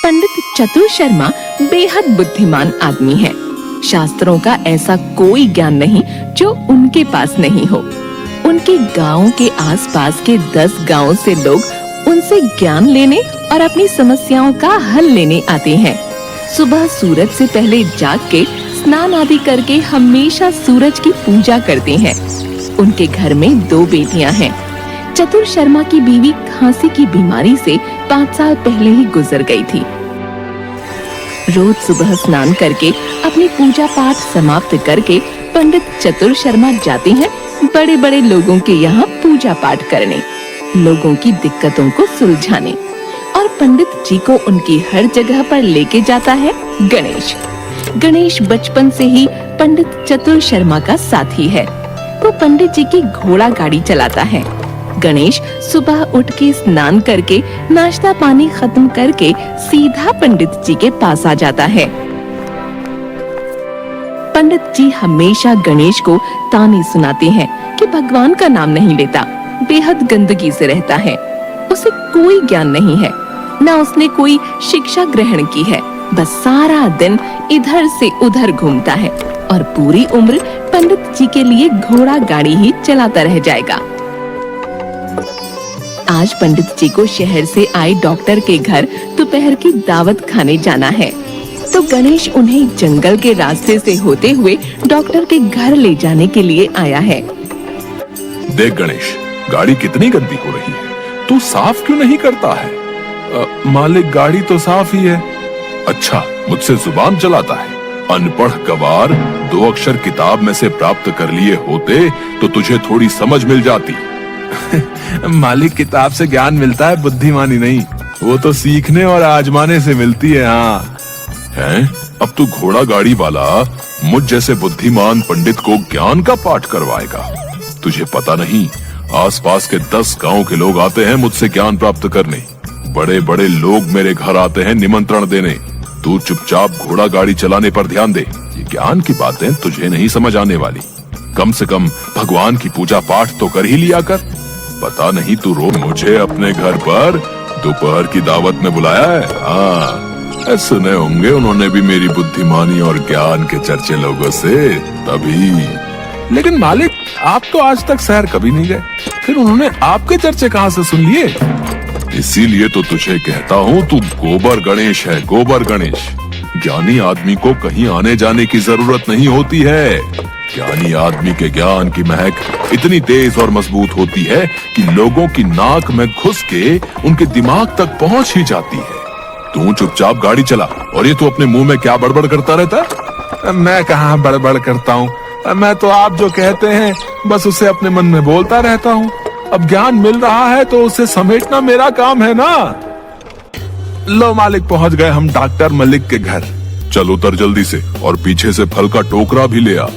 पंडित चतुर शर्मा बेहद बुद्धिमान आदमी है। शास्त्रों का ऐसा कोई ज्ञान नहीं जो उनके पास नहीं हो। उनके गांव के आसपास के 10 गांवों से लोग उनसे ज्ञान लेने और अपनी समस्याओं का हल लेने आते हैं। सुबह सूरज से पहले जाग के स्नान आदि करके हमेशा सूरज की पूजा करते हैं। उनके घर में 2 बेटियां हैं। चतुर शर्मा की बीवी खांसी की बीमारी से 5 साल पहले ही गुजर गई थी। रोज सुबह स्नान करके अपनी पूजा पाठ समाप्त करके पंडित चतुर शर्मा जाते हैं बड़े बड़े लोगों के यहाँ पूजा पाठ करने, लोगों की दिक्कतों को सुलझाने। और पंडित जी को उनकी हर जगह पर लेके जाता है गणेश। गणेश बचपन से ही पंडित चतुर शर्मा का साथी है। वो पंडित जी की घोड़ा गाड़ी चलाता है। गणेश सुबह उठ के स्नान करके नाश्ता पानी खत्म करके सीधा पंडित जी के पास आ जाता है। पंडित जी हमेशा गणेश को ताने सुनाते हैं कि भगवान का नाम नहीं लेता, बेहद गंदगी से रहता है, उसे कोई ज्ञान नहीं है, ना उसने कोई शिक्षा ग्रहण की है, बस सारा दिन इधर से उधर घूमता है और पूरी उम्र पंडित जी के लिए घोड़ा गाड़ी ही चलाता रह जाएगा। आज पंडित जी को शहर से आए डॉक्टर के घर दोपहर की दावत खाने जाना है, तो गणेश उन्हें जंगल के रास्ते से होते हुए डॉक्टर के घर ले जाने के लिए आया है। देख गणेश, गाड़ी कितनी गंदी हो रही है, तू साफ क्यों नहीं करता है? मालिक, गाड़ी तो साफ ही है। अच्छा, मुझसे जुबान चलाता है। अनपढ़ गवार, 2 अक्षर किताब में से प्राप्त कर लिए होते तो तुझे थोड़ी समझ मिल जाती। मालिक, किताब से ज्ञान मिलता है, बुद्धिमानी नहीं। वो तो सीखने और आजमाने से मिलती है। हाँ हैं? अब तू घोड़ा गाड़ी वाला मुझ जैसे बुद्धिमान पंडित को ज्ञान का पाठ करवाएगा? तुझे पता नहीं, आसपास के 10 गांव के लोग आते हैं मुझसे ज्ञान प्राप्त करने। बड़े बड़े लोग मेरे घर आते हैं निमंत्रण देने। तू चुपचाप घोड़ा गाड़ी चलाने पर ध्यान दे। ये ज्ञान की बातें तुझे नहीं समझ आने वाली। कम से कम भगवान की पूजा पाठ तो कर ही लिया कर। पता नहीं तू रोज मुझे अपने घर पर दोपहर की दावत में बुलाया है। हाँ, सुने होंगे उन्होंने भी मेरी बुद्धिमानी और ज्ञान के चर्चे लोगों से, तभी। लेकिन मालिक, आप तो आज तक शहर कभी नहीं गए, फिर उन्होंने आपके चर्चे कहाँ से सुन लिए? इसीलिए तो तुझे कहता हूँ, तू गोबर गणेश है, गोबर गणेश। ज्ञानी आदमी को कहीं आने जाने की जरूरत नहीं होती है। ज्ञानी आदमी के ज्ञान की महक इतनी तेज और मजबूत होती है कि लोगों की नाक में घुस के उनके दिमाग तक पहुंच ही जाती है। तू चुपचाप गाड़ी चला। और ये तू अपने मुंह में क्या बड़बड़ करता रहता? मैं कहाँ बड़बड़ करता हूँ, मैं तो आप जो कहते हैं बस उसे अपने मन में बोलता रहता हूँ। अब ज्ञान मिल रहा है तो उसे समेटना मेरा काम है ना। लो मालिक, पहुँच गए हम डॉक्टर मलिक के घर। चल उतर जल्दी से और पीछे से फल का टोकरा भी ले आ।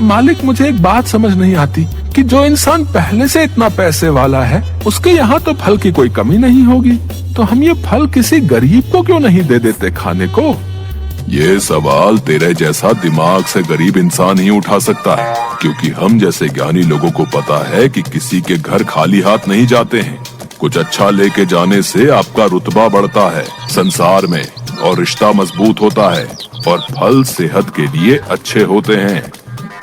मालिक, मुझे एक बात समझ नहीं आती कि जो इंसान पहले से इतना पैसे वाला है उसके यहाँ तो फल की कोई कमी नहीं होगी, तो हम ये फल किसी गरीब को क्यों नहीं दे देते खाने को? ये सवाल तेरे जैसा दिमाग से गरीब इंसान ही उठा सकता है, क्योंकि हम जैसे ज्ञानी लोगों को पता है कि किसी के घर खाली हाथ नहीं जाते हैं। कुछ अच्छा लेके जाने से आपका रुतबा बढ़ता है संसार में, और रिश्ता मजबूत होता है, और फल सेहत के लिए अच्छे होते हैं।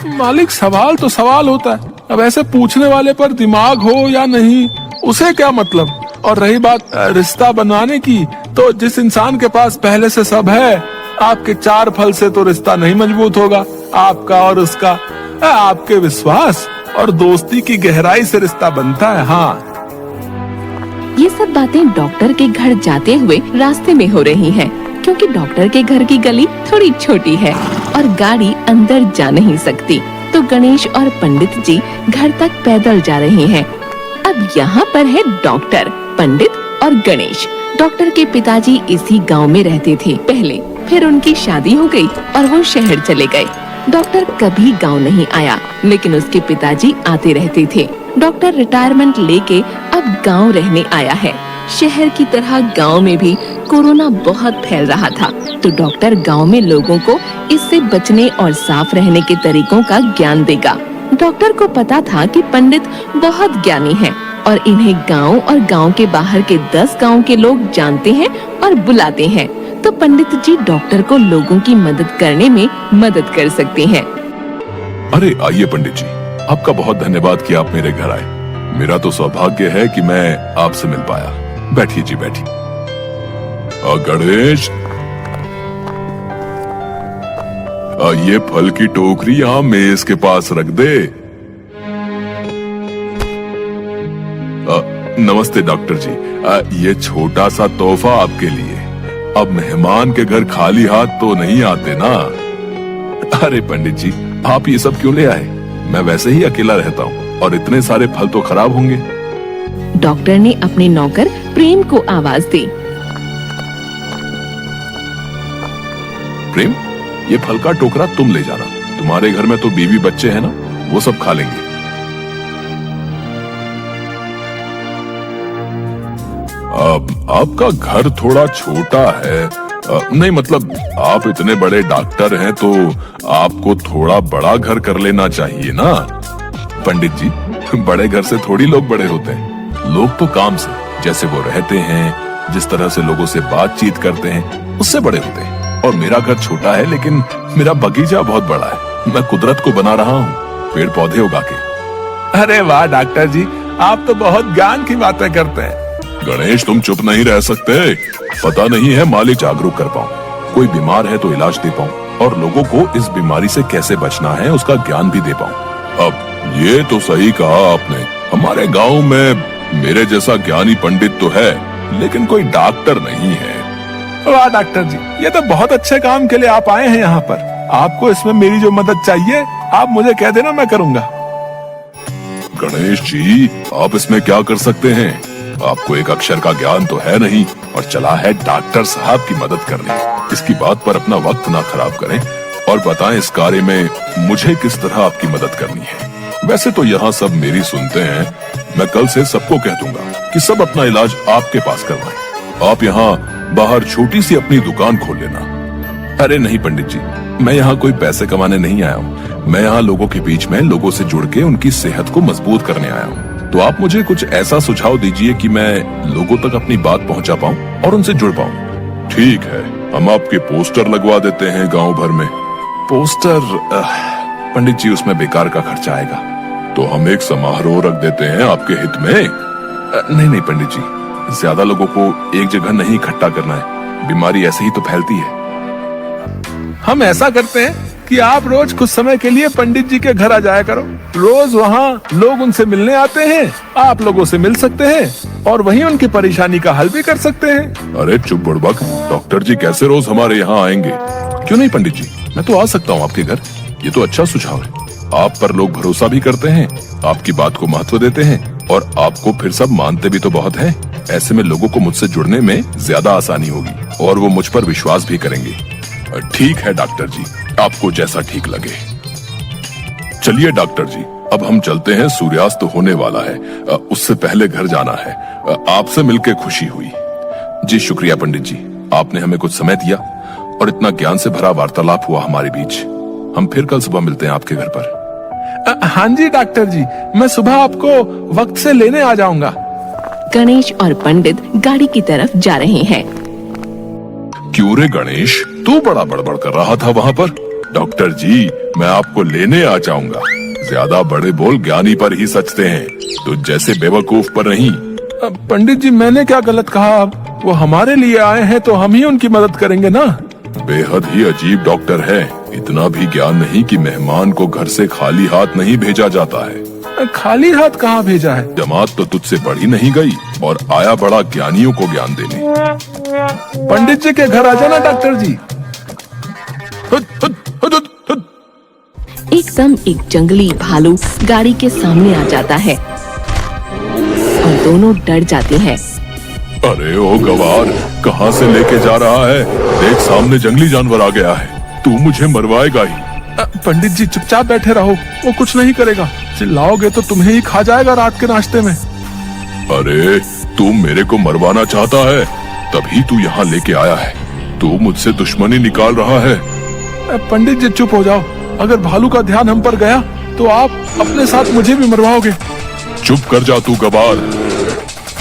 मालिक, सवाल तो सवाल होता है, अब ऐसे पूछने वाले पर दिमाग हो या नहीं उसे क्या मतलब। और रही बात रिश्ता बनवाने की, तो जिस इंसान के पास पहले से सब है, आपके 4 फल से तो रिश्ता नहीं मजबूत होगा, आपका और उसका। आपके विश्वास और दोस्ती की गहराई से रिश्ता बनता है। हाँ, ये सब बातें डॉक्टर के घर जाते हुए रास्ते में हो रही हैं, क्योंकि डॉक्टर के घर की गली थोड़ी छोटी है और गाड़ी अंदर जा नहीं सकती, तो गणेश और पंडित जी घर तक पैदल जा रहे हैं। अब यहाँ पर है डॉक्टर, पंडित और गणेश। डॉक्टर के पिताजी इसी गांव में रहते थे पहले, फिर उनकी शादी हो गई और वो शहर चले गए। डॉक्टर कभी गांव नहीं आया, लेकिन उसके पिताजी आते रहते थे। डॉक्टर रिटायरमेंट लेके अब गांव रहने आया है। शहर की तरह गांव में भी कोरोना बहुत फैल रहा था, तो डॉक्टर गांव में लोगों को इससे बचने और साफ रहने के तरीकों का ज्ञान देगा। डॉक्टर को पता था कि पंडित बहुत ज्ञानी है, और इन्हें गांव और गांव के बाहर के 10 गांव के लोग जानते हैं और बुलाते हैं। तो पंडित जी डॉक्टर को लोगों की मदद करने में मदद कर सकते हैं। अरे आइए पंडित जी, आपका बहुत धन्यवाद कि आप मेरे घर आए। मेरा तो सौभाग्य है कि मैं आपसे मिल पाया। बैठिए जी, बैठिए। गणेश, ये फल की टोकरी यहाँ मेज के पास रख दे। नमस्ते डॉक्टर जी, ये छोटा सा तोहफा आपके लिए। अब मेहमान के घर खाली हाथ तो नहीं आते ना। अरे पंडित जी, आप ये सब क्यों ले आए? मैं वैसे ही अकेला रहता हूँ और इतने सारे फल तो खराब होंगे। डॉक्टर ने अपने नौकर प्रेम को आवाज दी। प्रेम, ये फल का टोकरा तुम ले जाना। तुम्हारे घर में तो बीवी बच्चे हैं ना, वो सब खा लेंगे। आपका घर थोड़ा छोटा है। नहीं मतलब आप इतने बड़े डॉक्टर हैं तो आपको थोड़ा बड़ा घर कर लेना चाहिए ना। पंडित जी, बड़े घर से थोड़ी लोग बड़े होते हैं। लोग तो काम से, जैसे वो रहते हैं, जिस तरह से लोगों से बातचीत करते हैं, उससे बड़े होते हैं। और मेरा घर छोटा है लेकिन मेरा बगीचा बहुत बड़ा है। मैं कुदरत को बना रहा हूँ, पेड़ पौधे उगा के। अरे वाह डॉक्टर जी, आप तो बहुत ज्ञान की बातें करते हैं। गणेश, तुम चुप नहीं रह सकते। पता नहीं है माली जागरूक कर पाऊँ, कोई बीमार है तो इलाज दे पाऊँ और लोगों को इस बीमारी से कैसे बचना है उसका ज्ञान भी दे पाऊँ। अब ये तो सही कहा आपने। हमारे गांव में मेरे जैसा ज्ञानी पंडित तो है लेकिन कोई डॉक्टर नहीं है। वाह डॉक्टर जी, ये तो बहुत अच्छे काम के लिए आप आए हैं यहाँ पर। आपको इसमें मेरी जो मदद चाहिए आप मुझे कह देना, मैं करूँगा। गणेश जी, आप इसमें क्या कर सकते हैं? आपको एक अक्षर का ज्ञान तो है नहीं और चला है डॉक्टर साहब की मदद करने। इसकी बात पर अपना वक्त ना खराब करें और बताएं इस कार्य में मुझे किस तरह आपकी मदद करनी है। वैसे तो यहाँ सब मेरी सुनते हैं। मैं कल से सबको कह दूंगा कि सब अपना इलाज आपके पास करवाएं। आप यहाँ बाहर छोटी सी अपनी दुकान खोल लेना। अरे नहीं पंडित जी, मैं यहाँ कोई पैसे कमाने नहीं आया हूँ। मैं यहाँ लोगों के बीच में लोगों से जुड़ के उनकी सेहत को मजबूत करने आया हूँ। तो आप मुझे कुछ ऐसा सुझाव दीजिए कि मैं लोगों तक अपनी बात पहुँचा पाऊँ और उनसे जुड़ पाऊँ। ठीक है, हम आपके पोस्टर लगवा देते हैं गाँव भर में। पोस्टर? पंडित जी, उसमें बेकार का खर्चा आएगा। तो हम एक समारोह रख देते हैं आपके हित में। नहीं पंडित जी, ज्यादा लोगों को एक जगह नहीं इकट्ठा करना है, बीमारी ऐसे ही तो फैलती है। हम ऐसा करते हैं कि आप रोज कुछ समय के लिए पंडित जी के घर आ जाया करो। रोज वहाँ लोग उनसे मिलने आते हैं, आप लोगों से मिल सकते हैं और वहीं उनकी परेशानी का हल भी कर सकते हैं। अरे चुप बुड़बक, डॉक्टर जी कैसे रोज हमारे यहाँ आएंगे? क्यों नहीं पंडित जी, मैं तो आ सकता हूँ आपके घर। ये तो अच्छा सुझाव है। आप पर लोग भरोसा भी करते हैं, आपकी बात को महत्व देते हैं और आपको फिर सब मानते भी तो बहुत है। ऐसे में लोगों को मुझसे जुड़ने में ज्यादा आसानी होगी और वो मुझ पर विश्वास भी करेंगे। ठीक है डॉक्टर जी, आपको जैसा ठीक लगे। चलिए डॉक्टर जी, अब हम चलते हैं। सूर्यास्त होने वाला है, उससे पहले घर जाना है। आपसे मिलकर खुशी हुई। जी शुक्रिया पंडित जी, आपने हमें कुछ समय दिया और इतना ज्ञान से भरा वार्तालाप हुआ हमारे बीच। हम फिर कल सुबह मिलते हैं आपके घर पर। हाँ जी डॉक्टर जी, मैं सुबह आपको वक्त से लेने आ जाऊंगा। गणेश और पंडित गाड़ी की तरफ जा रहे हैं। क्यों रे गणेश, तू बड़ा बड़बड़ कर रहा था वहाँ पर? डॉक्टर जी, मैं आपको लेने आ जाऊंगा। ज्यादा बड़े बोल ज्ञानी पर ही सचते हैं, तो जैसे बेवकूफ पर नहीं। पंडित जी, मैंने क्या गलत कहा? वो हमारे लिए आए हैं तो हम ही उनकी मदद करेंगे ना। बेहद ही अजीब डॉक्टर है। इतना भी ज्ञान नहीं कि मेहमान को घर से खाली हाथ नहीं भेजा जाता है। खाली हाथ कहाँ भेजा है? जमात तो तुझसे बढ़ी नहीं गई और आया बड़ा ज्ञानियों को ज्ञान देने। पंडित जी के घर आ जाना डॉक्टर जी। एकदम एक जंगली भालू गाड़ी के सामने आ जाता है और दोनों डर जाते हैं। अरे ओ गवार, कहाँ से लेके जा रहा है? देख सामने जंगली जानवर आ गया है, तू मुझे मरवाएगा ही। पंडित जी चुपचाप बैठे रहो, वो कुछ नहीं करेगा। चिल्लाओगे तो तुम्हें ही खा जाएगा रात के नाश्ते में। अरे तू मेरे को मरवाना चाहता है, तभी तू यहाँ लेके आया है। तू मुझसे दुश्मनी निकाल रहा है। पंडित जी चुप हो जाओ, अगर भालू का ध्यान हम पर गया तो आप अपने साथ मुझे भी मरवाओगे। चुप कर जा तू गवार।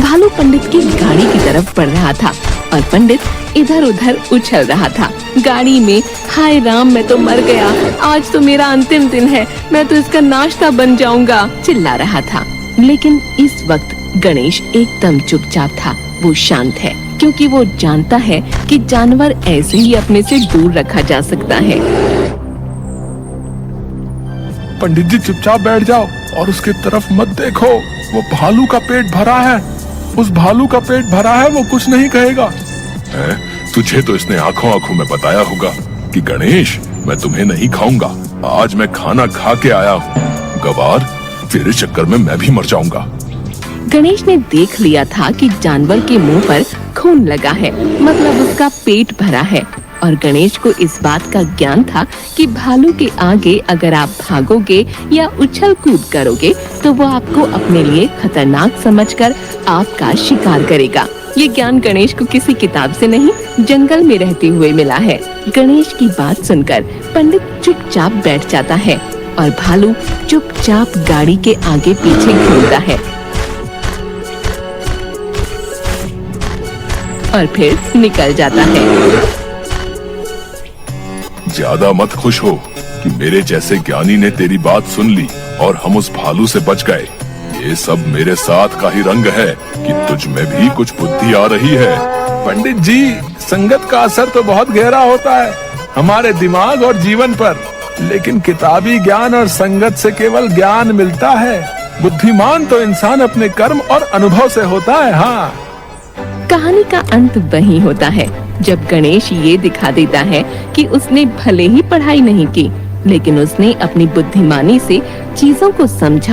भालू पंडित की गाड़ी की तरफ बढ़ रहा था और पंडित इधर उधर उछल रहा था। गाड़ी में हाय राम, मैं तो मर गया, आज तो मेरा अंतिम दिन है, मैं तो इसका नाश्ता बन जाऊंगा, चिल्ला रहा था। लेकिन इस वक्त गणेश एकदम चुपचाप था। वो शांत है क्योंकि वो जानता है कि जानवर ऐसे ही अपने से दूर रखा जा सकता है। पंडित जी चुपचाप बैठ जाओ और उसकी तरफ मत देखो। वो भालू का पेट भरा है, उस भालू का पेट भरा है, वो कुछ नहीं कहेगा। तुझे तो इसने आंखों आंखों में बताया होगा कि गणेश, मैं तुम्हें नहीं खाऊंगा, आज मैं खाना खा के आया हूँ। गवार, तेरे चक्कर में मैं भी मर जाऊंगा। गणेश ने देख लिया था कि जानवर के मुंह पर खून लगा है, मतलब उसका पेट भरा है। और गणेश को इस बात का ज्ञान था कि भालू के आगे अगर आप भागोगे या उछल कूद करोगे तो वो आपको अपने लिए खतरनाक समझकर आपका शिकार करेगा। ये ज्ञान गणेश को किसी किताब से नहीं, जंगल में रहते हुए मिला है। गणेश की बात सुनकर पंडित चुपचाप बैठ जाता है और भालू चुपचाप गाड़ी के आगे पीछे घूमता है और फिर निकल जाता है। ज्यादा मत खुश हो कि मेरे जैसे ज्ञानी ने तेरी बात सुन ली और हम उस भालू से बच गए। ये सब मेरे साथ का ही रंग है कि तुझ में भी कुछ बुद्धि आ रही है। पंडित जी, संगत का असर तो बहुत गहरा होता है हमारे दिमाग और जीवन पर, लेकिन किताबी ज्ञान और संगत से केवल ज्ञान मिलता है। बुद्धिमान तो इंसान अपने कर्म और अनुभव से होता है। हाँ, कहानी का अंत वही होता है जब गणेश ये दिखा देता है कि उसने भले ही पढ़ाई नहीं की, लेकिन उसने अपनी बुद्धिमानी से चीजों को समझा